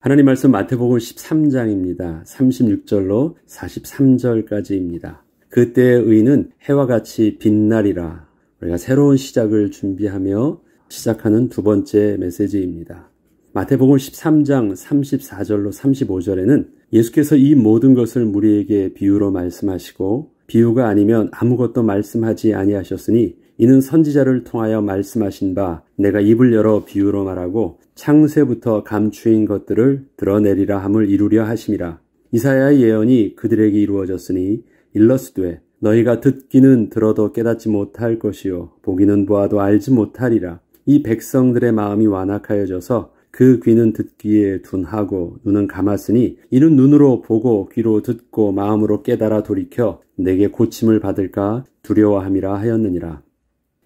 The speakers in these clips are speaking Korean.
하나님 말씀 마태복음 13장입니다. 36절로 43절까지입니다. 그때의 의인은 해와 같이 빛나리라. 우리가 새로운 시작을 준비하며 시작하는 두 번째 메시지입니다. 마태복음 13장 34절로 35절에는 예수께서 이 모든 것을 무리에게 비유로 말씀하시고 비유가 아니면 아무것도 말씀하지 아니하셨으니 이는 선지자를 통하여 말씀하신 바 내가 입을 열어 비유로 말하고 창세부터 감추인 것들을 드러내리라 함을 이루려 하심이라. 이사야의 예언이 그들에게 이루어졌으니 일러스되 너희가 듣기는 들어도 깨닫지 못할 것이요 보기는 보아도 알지 못하리라. 이 백성들의 마음이 완악하여져서 그 귀는 듣기에 둔하고 눈은 감았으니 이는 눈으로 보고 귀로 듣고 마음으로 깨달아 돌이켜 내게 고침을 받을까 두려워함이라 하였느니라.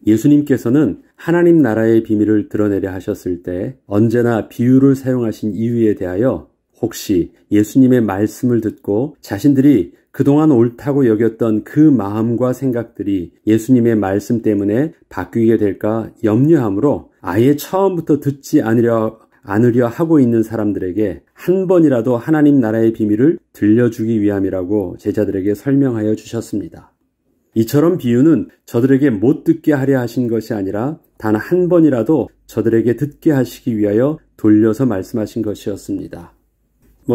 예수님께서는 하나님 나라의 비밀을 드러내려 하셨을 때 언제나 비유를 사용하신 이유에 대하여 혹시 예수님의 말씀을 듣고 자신들이 그동안 옳다고 여겼던 그 마음과 생각들이 예수님의 말씀 때문에 바뀌게 될까 염려함으로 아예 처음부터 듣지 않으려 하고 있는 사람들에게 한 번이라도 하나님 나라의 비밀을 들려주기 위함이라고 제자들에게 설명하여 주셨습니다. 이처럼 비유는 저들에게 못 듣게 하려 하신 것이 아니라 단 한 번이라도 저들에게 듣게 하시기 위하여 돌려서 말씀하신 것이었습니다.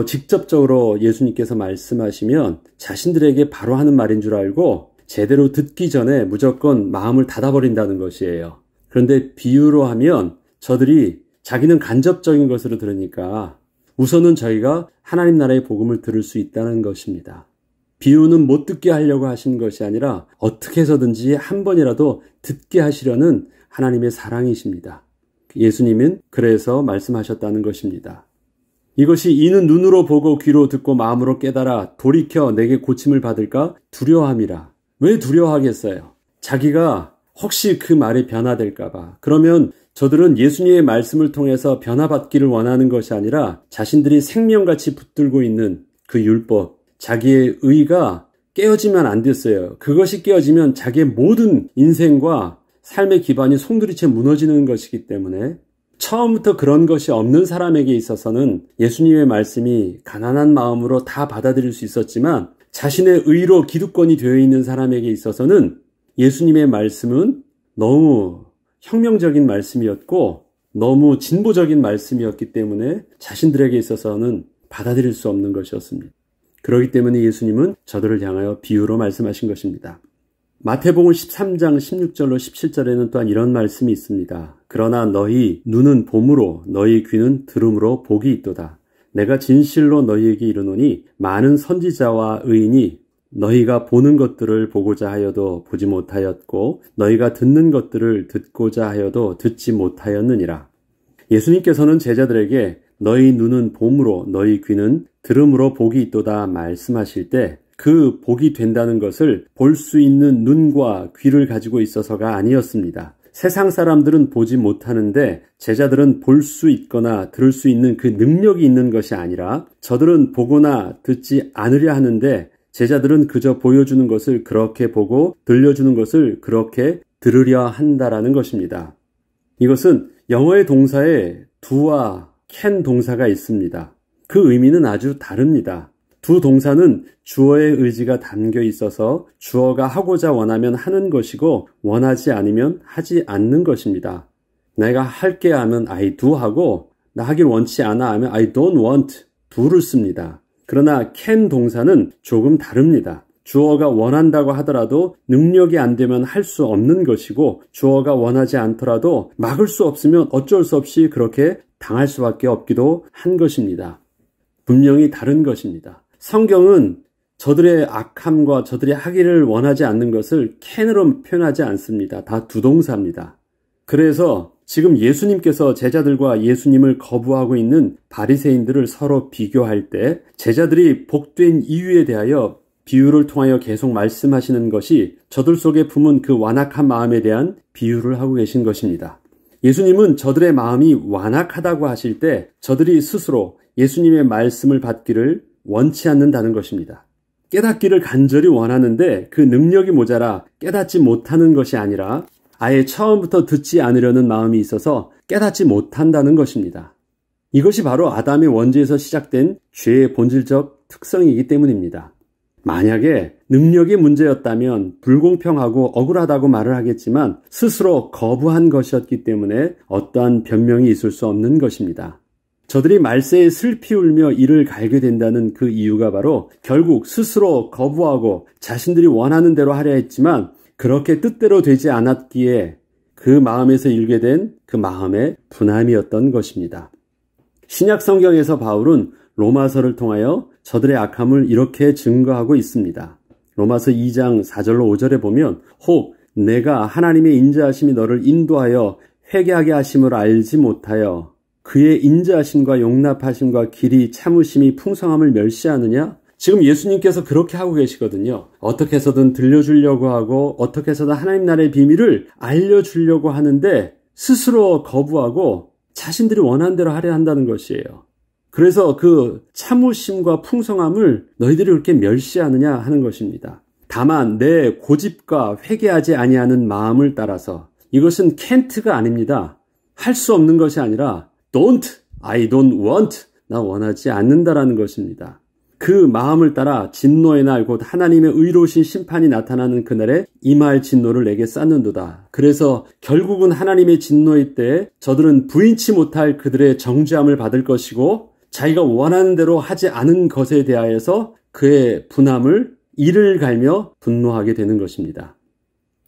직접적으로 예수님께서 말씀하시면 자신들에게 바로 하는 말인 줄 알고 제대로 듣기 전에 무조건 마음을 닫아버린다는 것이에요. 그런데 비유로 하면 저들이 자기는 간접적인 것으로 들으니까 우선은 저희가 하나님 나라의 복음을 들을 수 있다는 것입니다. 비유는 못 듣게 하려고 하신 것이 아니라 어떻게 해서든지 한 번이라도 듣게 하시려는 하나님의 사랑이십니다. 예수님은 그래서 말씀하셨다는 것입니다. 이것이 이는 눈으로 보고 귀로 듣고 마음으로 깨달아 돌이켜 내게 고침을 받을까 두려워함이라. 왜 두려워하겠어요? 자기가 혹시 그 말이 변화될까 봐. 그러면 저들은 예수님의 말씀을 통해서 변화받기를 원하는 것이 아니라 자신들이 생명같이 붙들고 있는 그 율법, 자기의 의가 깨어지면 안 됐어요. 그것이 깨어지면 자기의 모든 인생과 삶의 기반이 송두리째 무너지는 것이기 때문에 처음부터 그런 것이 없는 사람에게 있어서는 예수님의 말씀이 가난한 마음으로 다 받아들일 수 있었지만 자신의 의로 기득권이 되어 있는 사람에게 있어서는 예수님의 말씀은 너무 혁명적인 말씀이었고 너무 진보적인 말씀이었기 때문에 자신들에게 있어서는 받아들일 수 없는 것이었습니다. 그렇기 때문에 예수님은 저들을 향하여 비유로 말씀하신 것입니다. 마태복음 13장 16절로 17절에는 또한 이런 말씀이 있습니다. 그러나 너희 눈은 봄으로 너희 귀는 들음으로 복이 있도다. 내가 진실로 너희에게 이르노니 많은 선지자와 의인이 너희가 보는 것들을 보고자 하여도 보지 못하였고 너희가 듣는 것들을 듣고자 하여도 듣지 못하였느니라. 예수님께서는 제자들에게 너희 눈은 봄으로 너희 귀는 들음으로 복이 있도다 말씀하실 때 그 복이 된다는 것을 볼 수 있는 눈과 귀를 가지고 있어서가 아니었습니다. 세상 사람들은 보지 못하는데 제자들은 볼 수 있거나 들을 수 있는 그 능력이 있는 것이 아니라 저들은 보거나 듣지 않으려 하는데 제자들은 그저 보여주는 것을 그렇게 보고 들려주는 것을 그렇게 들으려 한다라는 것입니다. 이것은 영어의 동사에 do와 can 동사가 있습니다. 그 의미는 아주 다릅니다. 두 동사는 주어의 의지가 담겨 있어서 주어가 하고자 원하면 하는 것이고 원하지 않으면 하지 않는 것입니다. 내가 할게 하면 I do 하고 나 하길 원치 않아 하면 I don't want do를 씁니다. 그러나 can 동사는 조금 다릅니다. 주어가 원한다고 하더라도 능력이 안 되면 할 수 없는 것이고 주어가 원하지 않더라도 막을 수 없으면 어쩔 수 없이 그렇게 당할 수밖에 없기도 한 것입니다. 분명히 다른 것입니다. 성경은 저들의 악함과 저들이 하기를 원하지 않는 것을 can으로 표현하지 않습니다. 다 두 동사입니다. 그래서 지금 예수님께서 제자들과 예수님을 거부하고 있는 바리새인들을 서로 비교할 때 제자들이 복된 이유에 대하여 비유를 통하여 계속 말씀하시는 것이 저들 속에 품은 그 완악한 마음에 대한 비유를 하고 계신 것입니다. 예수님은 저들의 마음이 완악하다고 하실 때 저들이 스스로 예수님의 말씀을 받기를 원치 않는다는 것입니다. 깨닫기를 간절히 원하는데 그 능력이 모자라 깨닫지 못하는 것이 아니라 아예 처음부터 듣지 않으려는 마음이 있어서 깨닫지 못한다는 것입니다. 이것이 바로 아담의 원죄에서 시작된 죄의 본질적 특성이기 때문입니다. 만약에 능력이 문제였다면 불공평하고 억울하다고 말을 하겠지만 스스로 거부한 것이었기 때문에 어떠한 변명이 있을 수 없는 것입니다. 저들이 말세에 슬피 울며 이를 갈게 된다는 그 이유가 바로 결국 스스로 거부하고 자신들이 원하는 대로 하려 했지만 그렇게 뜻대로 되지 않았기에 그 마음에서 일게 된 그 마음의 분함이었던 것입니다. 신약 성경에서 바울은 로마서를 통하여 저들의 악함을 이렇게 증거하고 있습니다. 로마서 2장 4절로 5절에 보면 혹 내가 하나님의 인자하심이 너를 인도하여 회개하게 하심을 알지 못하여 그의 인자하심과 용납하심과 길이 참으심이 풍성함을 멸시하느냐? 지금 예수님께서 그렇게 하고 계시거든요. 어떻게 해서든 들려주려고 하고 어떻게 해서든 하나님 나라의 비밀을 알려주려고 하는데 스스로 거부하고 자신들이 원하는 대로 하려 한다는 것이에요. 그래서 그 참으심과 풍성함을 너희들이 그렇게 멸시하느냐 하는 것입니다. 다만 내 고집과 회개하지 아니하는 마음을 따라서 이것은 can't가 아닙니다. 할 수 없는 것이 아니라 I don't want, 나 원하지 않는다라는 것입니다. 그 마음을 따라 진노의 날 곧 하나님의 의로우신 심판이 나타나는 그날에 임할 진노를 내게 쌓는도다. 그래서 결국은 하나님의 진노의 때에 저들은 부인치 못할 그들의 정죄함을 받을 것이고 자기가 원하는 대로 하지 않은 것에 대하여서 그의 분함을 이를 갈며 분노하게 되는 것입니다.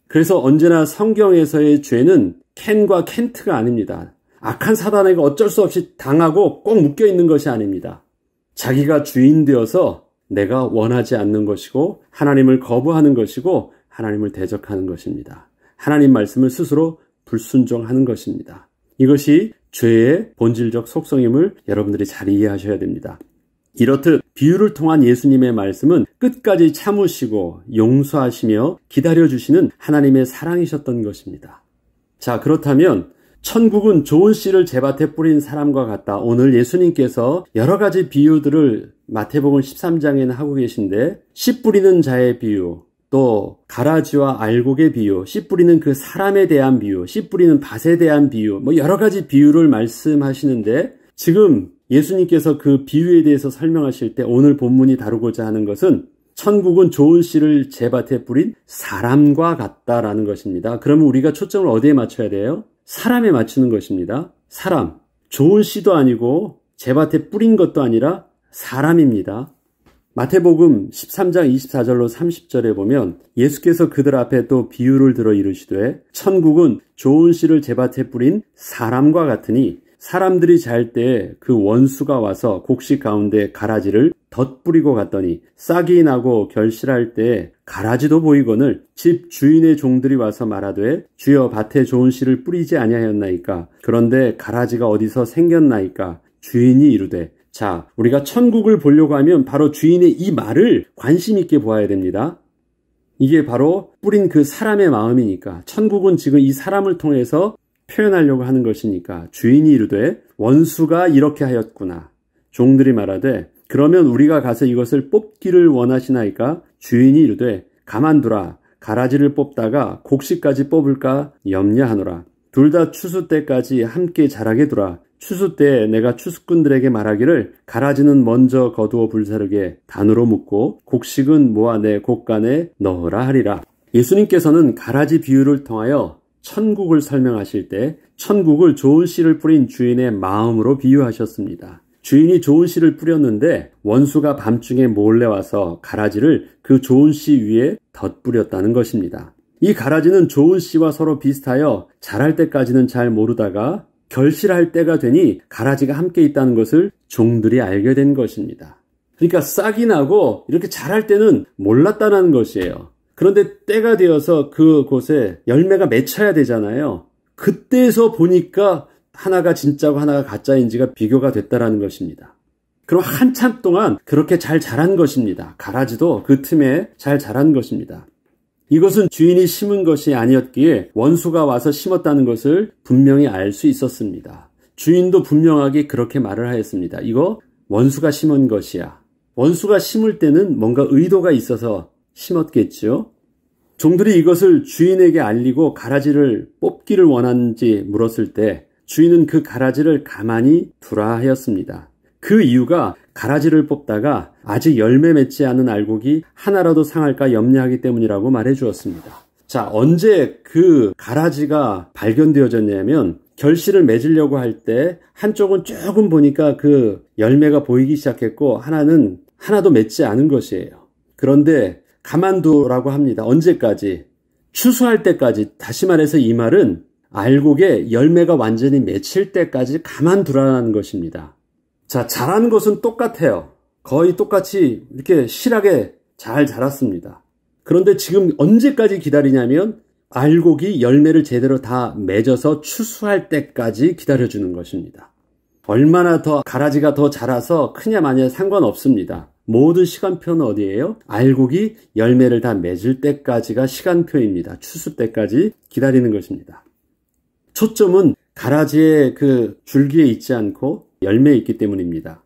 그래서 언제나 성경에서의 죄는 can과 can't가 아닙니다. 악한 사단에게 어쩔 수 없이 당하고 꼭 묶여있는 것이 아닙니다. 자기가 주인 되어서 내가 원하지 않는 것이고 하나님을 거부하는 것이고 하나님을 대적하는 것입니다. 하나님 말씀을 스스로 불순종하는 것입니다. 이것이 죄의 본질적 속성임을 여러분들이 잘 이해하셔야 됩니다. 이렇듯 비유를 통한 예수님의 말씀은 끝까지 참으시고 용서하시며 기다려주시는 하나님의 사랑이셨던 것입니다. 자, 그렇다면 천국은 좋은 씨를 제밭에 뿌린 사람과 같다. 오늘 예수님께서 여러 가지 비유들을 마태복음 13장에는 하고 계신데 씨 뿌리는 자의 비유, 또 가라지와 알곡의 비유, 씨 뿌리는 그 사람에 대한 비유, 씨 뿌리는 밭에 대한 비유, 여러 가지 비유를 말씀하시는데 지금 예수님께서 그 비유에 대해서 설명하실 때 오늘 본문이 다루고자 하는 것은 천국은 좋은 씨를 제밭에 뿌린 사람과 같다라는 것입니다. 그러면 우리가 초점을 어디에 맞춰야 돼요? 사람에 맞추는 것입니다. 사람. 좋은 씨도 아니고 제밭에 뿌린 것도 아니라 사람입니다. 마태복음 13장 24절로 30절에 보면 예수께서 그들 앞에 또 비유를 들어 이르시되 천국은 좋은 씨를 제밭에 뿌린 사람과 같으니 사람들이 잘 때 그 원수가 와서 곡식 가운데 가라지를 덧뿌리고 갔더니 싹이 나고 결실할 때 가라지도 보이거늘 집 주인의 종들이 와서 말하되 주여 밭에 좋은 씨를 뿌리지 아니하였나이까 그런데 가라지가 어디서 생겼나이까 주인이 이르되 자 우리가 천국을 보려고 하면 바로 주인의 이 말을 관심 있게 보아야 됩니다. 이게 바로 뿌린 그 사람의 마음이니까 천국은 지금 이 사람을 통해서 표현하려고 하는 것이니까 주인이 이르되 원수가 이렇게 하였구나. 종들이 말하되 그러면 우리가 가서 이것을 뽑기를 원하시나이까 주인이 이르되 가만두라. 가라지를 뽑다가 곡식까지 뽑을까 염려하노라. 둘 다 추수 때까지 함께 자라게 두라. 추수 때에 내가 추수꾼들에게 말하기를 가라지는 먼저 거두어 불사르게 단으로 묶고 곡식은 모아 내 곡간에 넣으라 하리라. 예수님께서는 가라지 비유를 통하여 천국을 설명하실 때 천국을 좋은 씨를 뿌린 주인의 마음으로 비유하셨습니다. 주인이 좋은 씨를 뿌렸는데 원수가 밤중에 몰래 와서 가라지를 그 좋은 씨 위에 덧뿌렸다는 것입니다. 이 가라지는 좋은 씨와 서로 비슷하여 자랄 때까지는 잘 모르다가 결실할 때가 되니 가라지가 함께 있다는 것을 종들이 알게 된 것입니다. 그러니까 싹이 나고 이렇게 자랄 때는 몰랐다는 것이에요. 그런데 때가 되어서 그곳에 열매가 맺혀야 되잖아요. 그때에서 보니까 하나가 진짜고 하나가 가짜인지가 비교가 됐다라는 것입니다. 그럼 한참 동안 그렇게 잘 자란 것입니다. 가라지도 그 틈에 잘 자란 것입니다. 이것은 주인이 심은 것이 아니었기에 원수가 와서 심었다는 것을 분명히 알 수 있었습니다. 주인도 분명하게 그렇게 말을 하였습니다. 이거 원수가 심은 것이야. 원수가 심을 때는 뭔가 의도가 있어서 심었겠죠. 종들이 이것을 주인에게 알리고 가라지를 뽑기를 원하는지 물었을 때 주인은 그 가라지를 가만히 두라 하였습니다. 그 이유가 가라지를 뽑다가 아직 열매 맺지 않은 알곡이 하나라도 상할까 염려하기 때문이라고 말해 주었습니다. 자, 언제 그 가라지가 발견되어졌냐면 결실을 맺으려고 할 때 한쪽은 조금 보니까 그 열매가 보이기 시작했고 하나는 하나도 맺지 않은 것이에요. 그런데 가만두라고 합니다. 언제까지? 추수할 때까지. 다시 말해서 이 말은 알곡에 열매가 완전히 맺힐 때까지 가만두라는 것입니다. 자, 자란 것은 똑같아요. 거의 똑같이 이렇게 실하게 잘 자랐습니다. 그런데 지금 언제까지 기다리냐면 알곡이 열매를 제대로 다 맺어서 추수할 때까지 기다려주는 것입니다. 얼마나 더 가라지가 더 자라서 크냐 마냐 상관없습니다. 모든 시간표는 어디예요? 알곡이 열매를 다 맺을 때까지가 시간표입니다. 추수 때까지 기다리는 것입니다. 초점은 가라지의 그 줄기에 있지 않고 열매에 있기 때문입니다.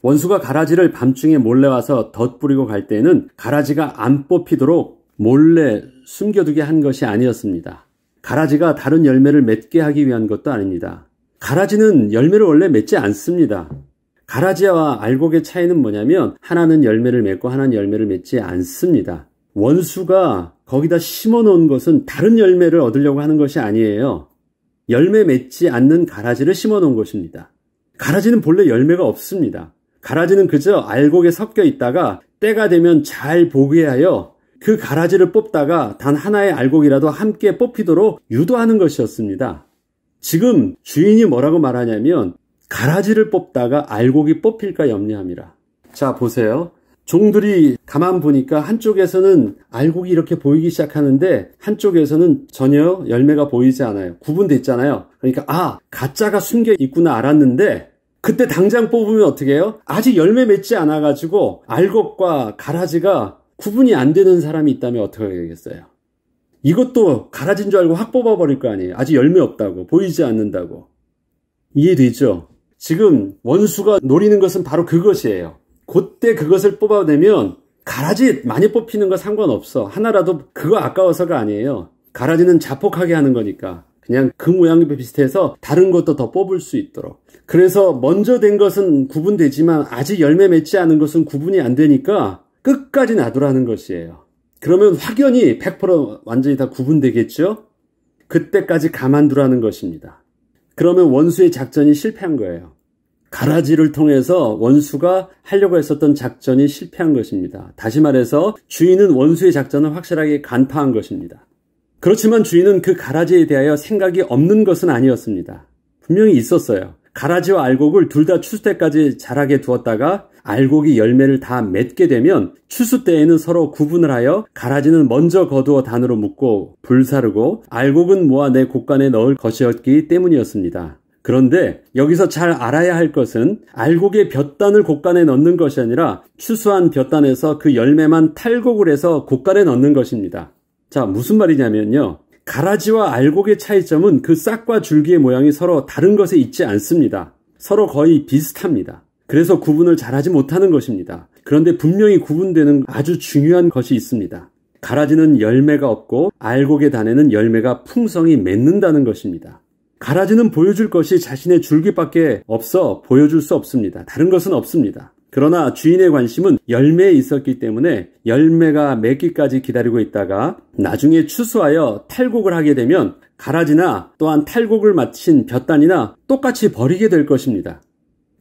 원수가 가라지를 밤중에 몰래 와서 덧뿌리고 갈 때는 가라지가 안 뽑히도록 몰래 숨겨두게 한 것이 아니었습니다. 가라지가 다른 열매를 맺게 하기 위한 것도 아닙니다. 가라지는 열매를 원래 맺지 않습니다. 가라지와 알곡의 차이는 뭐냐면 하나는 열매를 맺고 하나는 열매를 맺지 않습니다. 원수가 거기다 심어 놓은 것은 다른 열매를 얻으려고 하는 것이 아니에요. 열매 맺지 않는 가라지를 심어 놓은 것입니다. 가라지는 본래 열매가 없습니다. 가라지는 그저 알곡에 섞여 있다가 때가 되면 잘 보게 하여 그 가라지를 뽑다가 단 하나의 알곡이라도 함께 뽑히도록 유도하는 것이었습니다. 지금 주인이 뭐라고 말하냐면 가라지를 뽑다가 알곡이 뽑힐까 염려함이라. 자, 보세요. 종들이 가만 보니까 한쪽에서는 알곡이 이렇게 보이기 시작하는데 한쪽에서는 전혀 열매가 보이지 않아요. 구분됐잖아요. 그러니까 가짜가 숨겨 있구나 알았는데 그때 당장 뽑으면 어떻게 해요? 아직 열매 맺지 않아가지고 알곡과 가라지가 구분이 안 되는 사람이 있다면 어떻게 되겠어요? 이것도 가라지인 줄 알고 확 뽑아버릴 거 아니에요. 아직 열매 없다고, 보이지 않는다고. 이해되죠? 지금 원수가 노리는 것은 바로 그것이에요. 그때 그것을 뽑아내면 가라지 많이 뽑히는 거 상관없어. 하나라도 그거 아까워서가 아니에요. 가라지는 자폭하게 하는 거니까. 그냥 그 모양이 비슷해서 다른 것도 더 뽑을 수 있도록. 그래서 먼저 된 것은 구분되지만 아직 열매 맺지 않은 것은 구분이 안 되니까 끝까지 놔두라는 것이에요. 그러면 확연히 100% 완전히 다 구분되겠죠? 그때까지 가만두라는 것입니다. 그러면 원수의 작전이 실패한 거예요. 가라지를 통해서 원수가 하려고 했었던 작전이 실패한 것입니다. 다시 말해서 주인은 원수의 작전을 확실하게 간파한 것입니다. 그렇지만 주인은 그 가라지에 대하여 생각이 없는 것은 아니었습니다. 분명히 있었어요. 가라지와 알곡을 둘 다 추수 때까지 자라게 두었다가 알곡이 열매를 다 맺게 되면 추수 때에는 서로 구분을 하여 가라지는 먼저 거두어 단으로 묶고 불사르고 알곡은 모아 내 곡간에 넣을 것이었기 때문이었습니다. 그런데 여기서 잘 알아야 할 것은 알곡의 볕단을 곡간에 넣는 것이 아니라 추수한 볕단에서 그 열매만 탈곡을 해서 곡간에 넣는 것입니다. 자, 무슨 말이냐면요. 가라지와 알곡의 차이점은 그 싹과 줄기의 모양이 서로 다른 것에 있지 않습니다. 서로 거의 비슷합니다. 그래서 구분을 잘하지 못하는 것입니다. 그런데 분명히 구분되는 아주 중요한 것이 있습니다. 가라지는 열매가 없고 알곡의 단에는 열매가 풍성히 맺는다는 것입니다. 가라지는 보여줄 것이 자신의 줄기밖에 없어 보여줄 수 없습니다. 다른 것은 없습니다. 그러나 주인의 관심은 열매에 있었기 때문에 열매가 맺기까지 기다리고 있다가 나중에 추수하여 탈곡을 하게 되면 가라지나 또한 탈곡을 마친 볕단이나 똑같이 버리게 될 것입니다.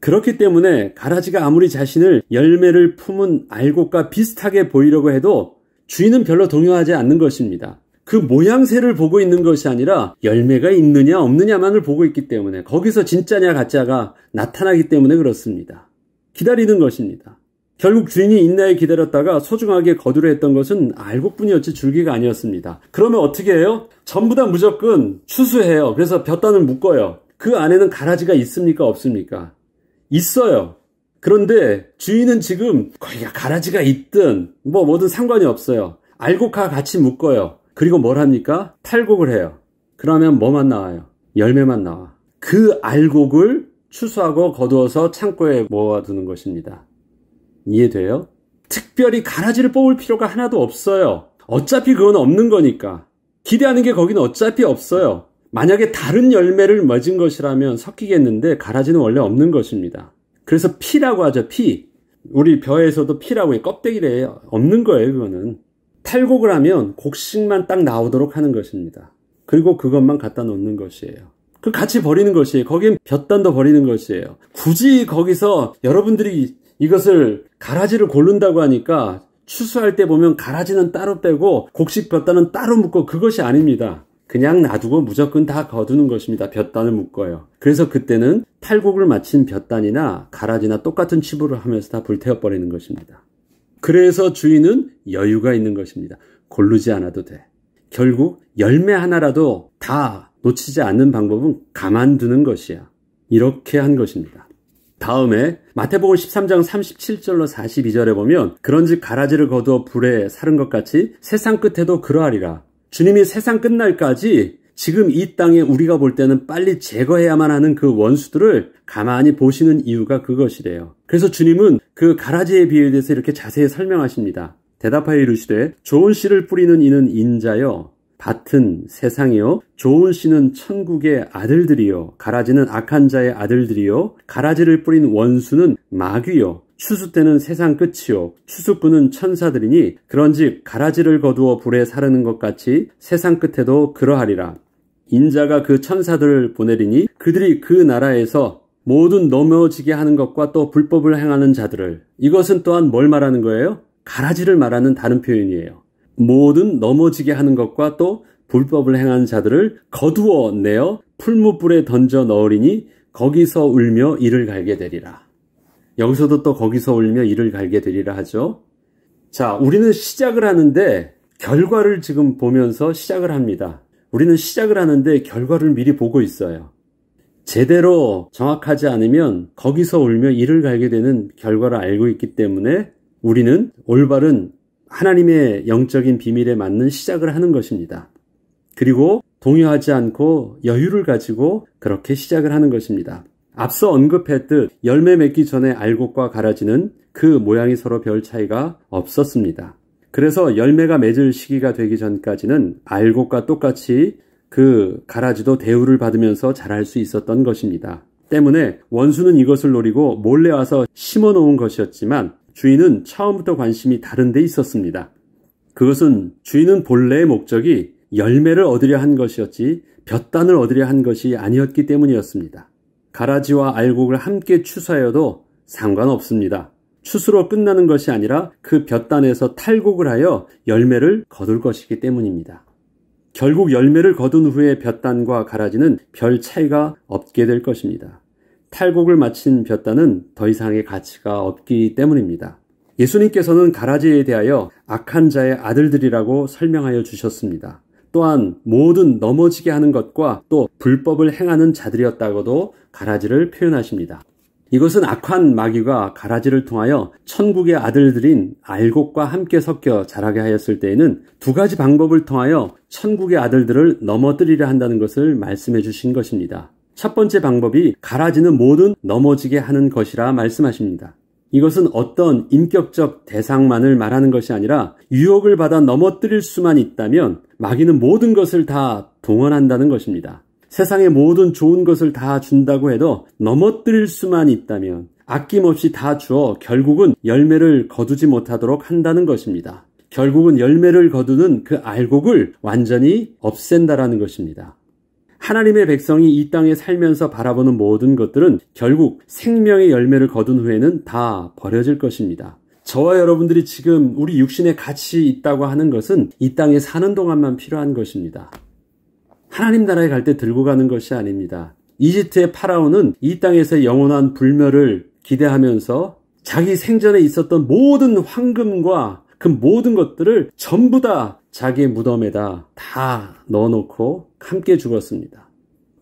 그렇기 때문에 가라지가 아무리 자신을 열매를 품은 알곡과 비슷하게 보이려고 해도 주인은 별로 동요하지 않는 것입니다. 그 모양새를 보고 있는 것이 아니라 열매가 있느냐 없느냐만을 보고 있기 때문에 거기서 진짜냐 가짜가 나타나기 때문에 그렇습니다. 기다리는 것입니다. 결국 주인이 인내에 기다렸다가 소중하게 거두려 했던 것은 알곡뿐이었지 줄기가 아니었습니다. 그러면 어떻게 해요? 전부 다 무조건 추수해요. 그래서 볕단을 묶어요. 그 안에는 가라지가 있습니까 없습니까? 있어요. 그런데 주인은 지금 거기가 가라지가 있든 뭐든 상관이 없어요. 알곡과 같이 묶어요. 그리고 뭘 합니까? 탈곡을 해요. 그러면 뭐만 나와요? 열매만 나와. 그 알곡을 추수하고 거두어서 창고에 모아두는 것입니다. 이해돼요? 특별히 가라지를 뽑을 필요가 하나도 없어요. 어차피 그건 없는 거니까. 기대하는 게 거기는 어차피 없어요. 만약에 다른 열매를 맺은 것이라면 섞이겠는데 가라지는 원래 없는 것입니다. 그래서 피라고 하죠. 피. 우리 벼에서도 피라고 해요. 껍데기래 없는 거예요. 그거는. 탈곡을 하면 곡식만 딱 나오도록 하는 것입니다. 그리고 그것만 갖다 놓는 것이에요. 그 같이 버리는 것이에요. 거긴 볕단도 버리는 것이에요. 굳이 거기서 여러분들이 이것을 가라지를 고른다고 하니까 추수할 때 보면 가라지는 따로 빼고 곡식 볕단은 따로 묶고 그것이 아닙니다. 그냥 놔두고 무조건 다 거두는 것입니다. 볕단을 묶어요. 그래서 그때는 탈곡을 마친 볕단이나 가라지나 똑같은 취부를 하면서 다 불태워버리는 것입니다. 그래서 주인은 여유가 있는 것입니다. 고르지 않아도 돼. 결국 열매 하나라도 다 놓치지 않는 방법은 가만두는 것이야. 이렇게 한 것입니다. 다음에 마태복음 13장 37절로 42절에 보면 그런즉 가라지를 거두어 불에 사른 것 같이 세상 끝에도 그러하리라. 주님이 세상 끝날까지 지금 이 땅에 우리가 볼 때는 빨리 제거해야만 하는 그 원수들을 가만히 보시는 이유가 그것이래요. 그래서 주님은 그 가라지의 비유에 대해서 이렇게 자세히 설명하십니다. 대답하여 이르시되 좋은 씨를 뿌리는 이는 인자요 밭은 세상이요 좋은 씨는 천국의 아들들이요 가라지는 악한 자의 아들들이요 가라지를 뿌린 원수는 마귀요 추수 때는 세상 끝이요 추수꾼은 천사들이니 그런즉 가라지를 거두어 불에 사르는 것 같이 세상 끝에도 그러하리라. 인자가 그 천사들을 보내리니 그들이 그 나라에서 모든 넘어지게 하는 것과 또 불법을 행하는 자들을, 이것은 또한 뭘 말하는 거예요? 가라지를 말하는 다른 표현이에요. 모든 넘어지게 하는 것과 또 불법을 행하는 자들을 거두어 내어 풀무불에 던져 넣으리니 거기서 울며 이를 갈게 되리라. 여기서도 또 거기서 울며 이를 갈게 되리라 하죠. 자, 우리는 시작을 하는데 결과를 지금 보면서 시작을 합니다. 우리는 시작을 하는데 결과를 미리 보고 있어요. 제대로 정확하지 않으면 거기서 울며 이를 갈게 되는 결과를 알고 있기 때문에 우리는 올바른 하나님의 영적인 비밀에 맞는 시작을 하는 것입니다. 그리고 동요하지 않고 여유를 가지고 그렇게 시작을 하는 것입니다. 앞서 언급했듯 열매 맺기 전에 알곡과 가라지는 그 모양이 서로 별 차이가 없었습니다. 그래서 열매가 맺을 시기가 되기 전까지는 알곡과 똑같이 그 가라지도 대우를 받으면서 자랄 수 있었던 것입니다. 때문에 원수는 이것을 노리고 몰래 와서 심어 놓은 것이었지만 주인은 처음부터 관심이 다른 데 있었습니다. 그것은 주인은 본래의 목적이 열매를 얻으려 한 것이었지 볕단을 얻으려 한 것이 아니었기 때문이었습니다. 가라지와 알곡을 함께 추수하여도 상관없습니다. 추수로 끝나는 것이 아니라 그 볕단에서 탈곡을 하여 열매를 거둘 것이기 때문입니다. 결국 열매를 거둔 후에 볕단과 가라지는 별 차이가 없게 될 것입니다. 탈곡을 마친 볕단은 더 이상의 가치가 없기 때문입니다. 예수님께서는 가라지에 대하여 악한 자의 아들들이라고 설명하여 주셨습니다. 또한 모든 넘어지게 하는 것과 또 불법을 행하는 자들이었다고도 가라지를 표현하십니다. 이것은 악한 마귀가 가라지를 통하여 천국의 아들들인 알곡과 함께 섞여 자라게 하였을 때에는 두 가지 방법을 통하여 천국의 아들들을 넘어뜨리려 한다는 것을 말씀해 주신 것입니다. 첫 번째 방법이 가라지는 모든 넘어지게 하는 것이라 말씀하십니다. 이것은 어떤 인격적 대상만을 말하는 것이 아니라 유혹을 받아 넘어뜨릴 수만 있다면 마귀는 모든 것을 다 동원한다는 것입니다. 세상의 모든 좋은 것을 다 준다고 해도 넘어뜨릴 수만 있다면 아낌없이 다 주어 결국은 열매를 거두지 못하도록 한다는 것입니다. 결국은 열매를 거두는 그 알곡을 완전히 없앤다라는 것입니다. 하나님의 백성이 이 땅에 살면서 바라보는 모든 것들은 결국 생명의 열매를 거둔 후에는 다 버려질 것입니다. 저와 여러분들이 지금 우리 육신에 같이 있다고 하는 것은 이 땅에 사는 동안만 필요한 것입니다. 하나님 나라에 갈 때 들고 가는 것이 아닙니다. 이집트의 파라오는 이 땅에서 영원한 불멸을 기대하면서 자기 생전에 있었던 모든 황금과 그 모든 것들을 전부 다 자기의 무덤에다 다 넣어놓고 함께 죽었습니다.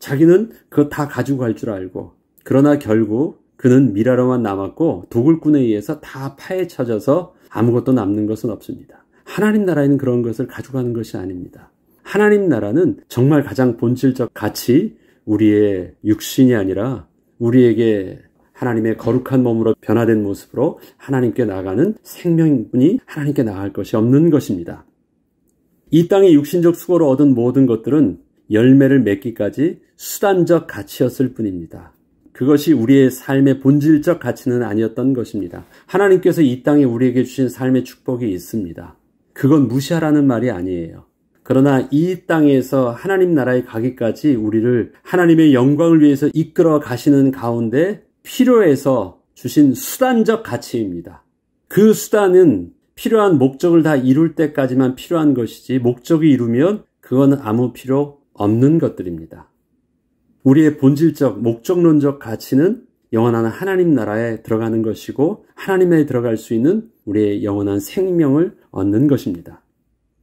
자기는 그거 다 가지고 갈 줄 알고, 그러나 결국 그는 미라로만 남았고 도굴꾼에 의해서 다 파헤쳐져서 아무것도 남는 것은 없습니다. 하나님 나라에는 그런 것을 가져가는 것이 아닙니다. 하나님 나라는 정말 가장 본질적 가치, 우리의 육신이 아니라 우리에게 하나님의 거룩한 몸으로 변화된 모습으로 하나님께 나아가는 생명뿐이 하나님께 나아갈 것이 없는 것입니다. 이 땅의 육신적 수고로 얻은 모든 것들은 열매를 맺기까지 수단적 가치였을 뿐입니다. 그것이 우리의 삶의 본질적 가치는 아니었던 것입니다. 하나님께서 이 땅에 우리에게 주신 삶의 축복이 있습니다. 그건 무시하라는 말이 아니에요. 그러나 이 땅에서 하나님 나라에 가기까지 우리를 하나님의 영광을 위해서 이끌어 가시는 가운데 필요해서 주신 수단적 가치입니다. 그 수단은 필요한 목적을 다 이룰 때까지만 필요한 것이지 목적이 이루면 그건 아무 필요 없는 것들입니다. 우리의 본질적 목적론적 가치는 영원한 하나님 나라에 들어가는 것이고 하나님에 들어갈 수 있는 우리의 영원한 생명을 얻는 것입니다.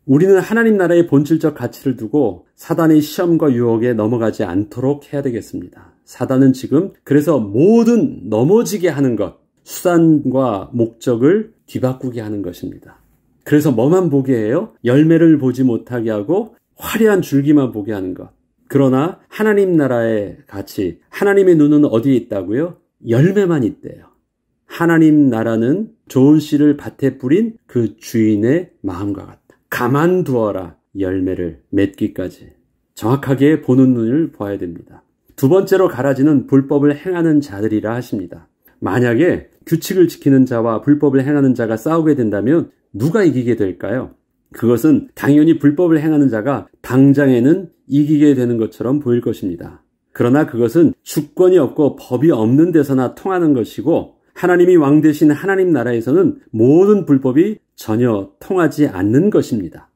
우리는 하나님 나라의 본질적 가치를 두고 사단의 시험과 유혹에 넘어가지 않도록 해야 되겠습니다. 사단은 지금 그래서 모든 넘어지게 하는 것, 수단과 목적을 뒤바꾸게 하는 것입니다. 그래서 뭐만 보게 해요? 열매를 보지 못하게 하고 화려한 줄기만 보게 하는 것. 그러나 하나님 나라의 가치, 하나님의 눈은 어디에 있다고요? 열매만 있대요. 하나님 나라는 좋은 씨를 밭에 뿌린 그 주인의 마음과 같다. 가만두어라 열매를 맺기까지. 정확하게 보는 눈을 보아야 됩니다. 두 번째로 가라지는 불법을 행하는 자들이라 하십니다. 만약에 규칙을 지키는 자와 불법을 행하는 자가 싸우게 된다면 누가 이기게 될까요? 그것은 당연히 불법을 행하는 자가 당장에는 이기게 되는 것처럼 보일 것입니다. 그러나 그것은 주권이 없고 법이 없는 데서나 통하는 것이고 하나님이 왕 되신 하나님 나라에서는 모든 불법이 전혀 통하지 않는 것입니다.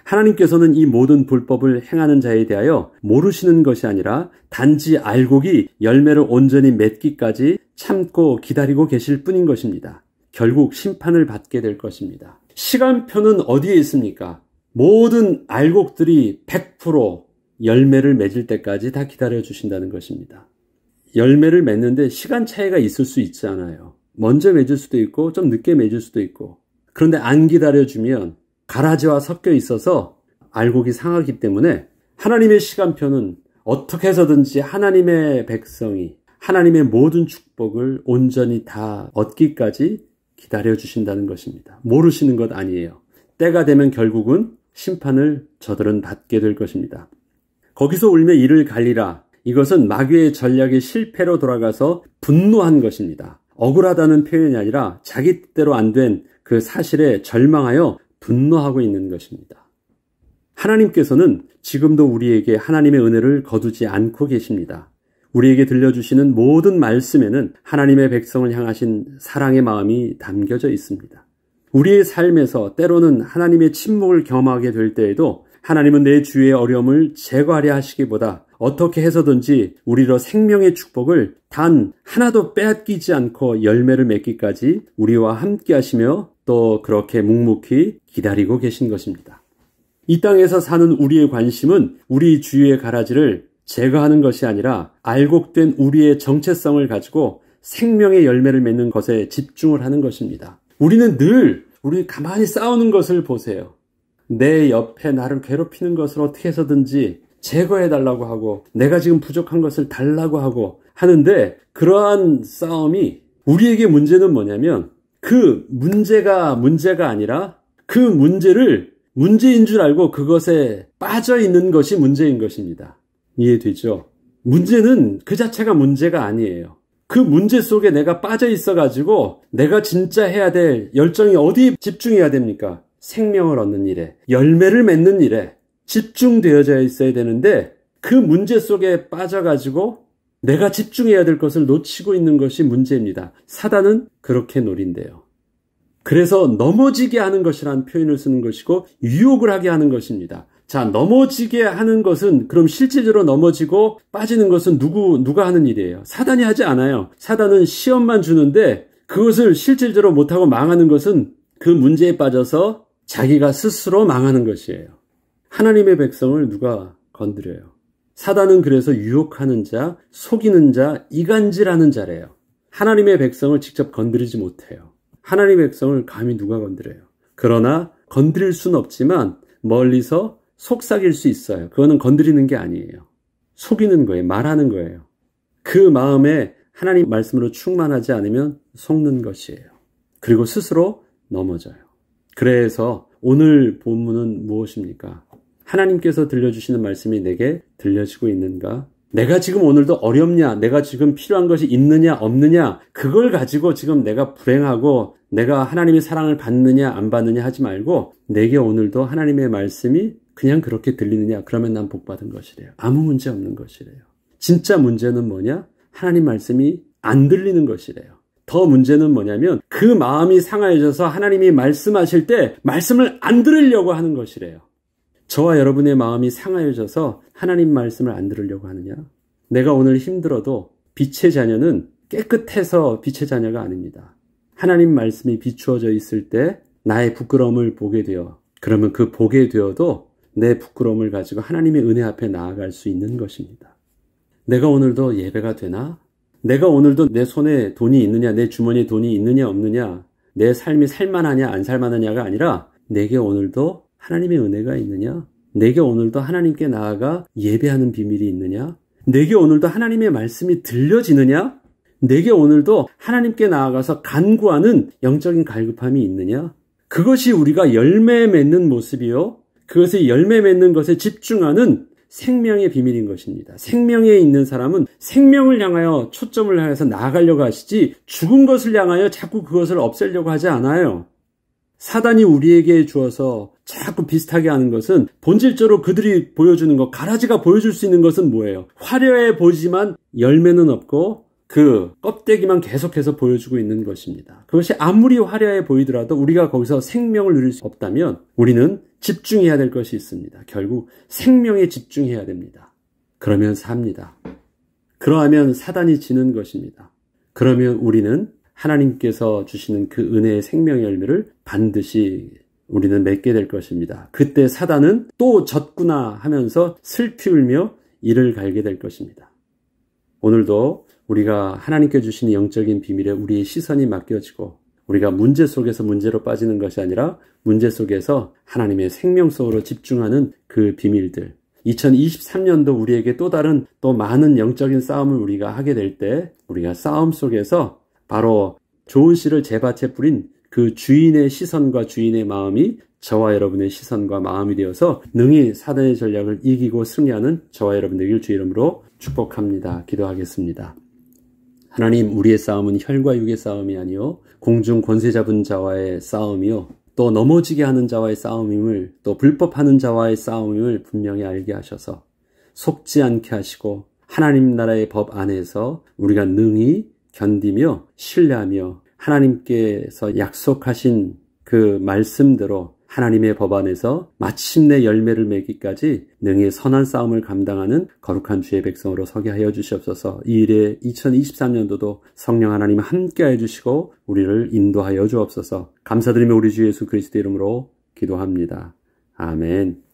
하나님께서는 이 모든 불법을 행하는 자에 대하여 모르시는 것이 아니라 단지 알곡이 열매를 온전히 맺기까지 참고 기다리고 계실 뿐인 것입니다. 결국 심판을 받게 될 것입니다. 시간표는 어디에 있습니까? 모든 알곡들이 100% 열매를 맺을 때까지 다 기다려 주신다는 것입니다. 열매를 맺는데 시간 차이가 있을 수 있잖아요. 먼저 맺을 수도 있고 좀 늦게 맺을 수도 있고. 그런데 안 기다려주면 가라지와 섞여 있어서 알곡이 상하기 때문에 하나님의 시간표는 어떻게 해서든지 하나님의 백성이 하나님의 모든 축복을 온전히 다 얻기까지 기다려주신다는 것입니다. 모르시는 것 아니에요. 때가 되면 결국은 심판을 저들은 받게 될 것입니다. 거기서 울며 이를 갈리라. 이것은 마귀의 전략의 실패로 돌아가서 분노한 것입니다. 억울하다는 표현이 아니라 자기 뜻대로 안 된 그 사실에 절망하여 분노하고 있는 것입니다. 하나님께서는 지금도 우리에게 하나님의 은혜를 거두지 않고 계십니다. 우리에게 들려주시는 모든 말씀에는 하나님의 백성을 향하신 사랑의 마음이 담겨져 있습니다. 우리의 삶에서 때로는 하나님의 침묵을 경험하게 될 때에도 하나님은 내 주위의 어려움을 제거하려 하시기보다 어떻게 해서든지 우리로 생명의 축복을 단 하나도 빼앗기지 않고 열매를 맺기까지 우리와 함께 하시며 또 그렇게 묵묵히 기다리고 계신 것입니다. 이 땅에서 사는 우리의 관심은 우리 주위의 가라지를 제거하는 것이 아니라 알곡된 우리의 정체성을 가지고 생명의 열매를 맺는 것에 집중을 하는 것입니다. 우리는 늘 우리 가만히 싸우는 것을 보세요. 내 옆에 나를 괴롭히는 것을 어떻게 해서든지 제거해달라고 하고 내가 지금 부족한 것을 달라고 하고 하는데 그러한 싸움이 우리에게 문제는 뭐냐면 그 문제가 아니라 그 문제를 문제인 줄 알고 그것에 빠져 있는 것이 문제인 것입니다. 이해되죠? 문제는 그 자체가 문제가 아니에요. 그 문제 속에 내가 빠져 있어가지고 내가 진짜 해야 될 열정이 어디에 집중해야 됩니까? 생명을 얻는 일에, 열매를 맺는 일에 집중되어져 있어야 되는데 그 문제 속에 빠져가지고 내가 집중해야 될 것을 놓치고 있는 것이 문제입니다. 사단은 그렇게 노린대요. 그래서 넘어지게 하는 것이라는 표현을 쓰는 것이고 유혹을 하게 하는 것입니다. 자, 넘어지게 하는 것은 그럼 실질적으로 넘어지고 빠지는 것은 누가 하는 일이에요? 사단이 하지 않아요. 사단은 시험만 주는데 그것을 실질적으로 못하고 망하는 것은 그 문제에 빠져서 자기가 스스로 망하는 것이에요. 하나님의 백성을 누가 건드려요? 사단은 그래서 유혹하는 자, 속이는 자, 이간질하는 자래요. 하나님의 백성을 직접 건드리지 못해요. 하나님의 백성을 감히 누가 건드려요? 그러나 건드릴 수는 없지만 멀리서 속삭일 수 있어요. 그거는 건드리는 게 아니에요. 속이는 거예요. 말하는 거예요. 그 마음에 하나님 말씀으로 충만하지 않으면 속는 것이에요. 그리고 스스로 넘어져요. 그래서 오늘 본문은 무엇입니까? 하나님께서 들려주시는 말씀이 내게 들려지고 있는가? 내가 지금 오늘도 어렵냐? 내가 지금 필요한 것이 있느냐 없느냐? 그걸 가지고 지금 내가 불행하고 내가 하나님의 사랑을 받느냐 안 받느냐 하지 말고 내게 오늘도 하나님의 말씀이 그냥 그렇게 들리느냐? 그러면 난 복받은 것이래요. 아무 문제 없는 것이래요. 진짜 문제는 뭐냐? 하나님 말씀이 안 들리는 것이래요. 더 문제는 뭐냐면 그 마음이 상하여져서 하나님이 말씀하실 때 말씀을 안 들으려고 하는 것이래요. 저와 여러분의 마음이 상하여져서 하나님 말씀을 안 들으려고 하느냐? 내가 오늘 힘들어도 빛의 자녀는 깨끗해서 빛의 자녀가 아닙니다. 하나님 말씀이 비추어져 있을 때 나의 부끄러움을 보게 되어 그러면 그 보게 되어도 내 부끄러움을 가지고 하나님의 은혜 앞에 나아갈 수 있는 것입니다. 내가 오늘도 예배가 되나? 내가 오늘도 내 손에 돈이 있느냐, 내 주머니에 돈이 있느냐 없느냐, 내 삶이 살만하냐 안 살만하냐가 아니라 내게 오늘도 하나님의 은혜가 있느냐? 내게 오늘도 하나님께 나아가 예배하는 비밀이 있느냐? 내게 오늘도 하나님의 말씀이 들려지느냐? 내게 오늘도 하나님께 나아가서 간구하는 영적인 갈급함이 있느냐? 그것이 우리가 열매 맺는 모습이요. 그것을 열매 맺는 것에 집중하는 생명의 비밀인 것입니다. 생명에 있는 사람은 생명을 향하여 초점을 향해서 나아가려고 하시지 죽은 것을 향하여 자꾸 그것을 없애려고 하지 않아요. 사단이 우리에게 주어서 자꾸 비슷하게 하는 것은 본질적으로 그들이 보여주는 것, 가라지가 보여줄 수 있는 것은 뭐예요? 화려해 보이지만 열매는 없고 그 껍데기만 계속해서 보여주고 있는 것입니다. 그것이 아무리 화려해 보이더라도 우리가 거기서 생명을 누릴 수 없다면 우리는 집중해야 될 것이 있습니다. 결국 생명에 집중해야 됩니다. 그러면 삽니다. 그러하면 사단이 지는 것입니다. 그러면 우리는 하나님께서 주시는 그 은혜의 생명의 열매를 반드시 우리는 맺게 될 것입니다. 그때 사단은 또 졌구나 하면서 슬피 울며 이를 갈게 될 것입니다. 오늘도 우리가 하나님께 주시는 영적인 비밀에 우리의 시선이 맡겨지고 우리가 문제 속에서 문제로 빠지는 것이 아니라 문제 속에서 하나님의 생명 속으로 집중하는 그 비밀들. 2023년도 우리에게 또 다른 또 많은 영적인 싸움을 우리가 하게 될 때 우리가 싸움 속에서 바로 좋은 씨를 제 밭에 뿌린 그 주인의 시선과 주인의 마음이 저와 여러분의 시선과 마음이 되어서 능히 사단의 전략을 이기고 승리하는 저와 여러분 되길 주의 이름으로 축복합니다. 기도하겠습니다. 하나님, 우리의 싸움은 혈과 육의 싸움이 아니요 공중 권세 잡은 자와의 싸움이요 또 넘어지게 하는 자와의 싸움임을 또 불법하는 자와의 싸움임을 분명히 알게 하셔서 속지 않게 하시고 하나님 나라의 법 안에서 우리가 능히 견디며 신뢰하며 하나님께서 약속하신 그 말씀대로 하나님의 법 안에서 마침내 열매를 맺기까지 능히 선한 싸움을 감당하는 거룩한 주의 백성으로 서게 하여 주시옵소서. 이 일에 2023년도도 성령 하나님 함께 해 주시고 우리를 인도하여 주옵소서. 감사드리며 우리 주 예수 그리스도 이름으로 기도합니다. 아멘.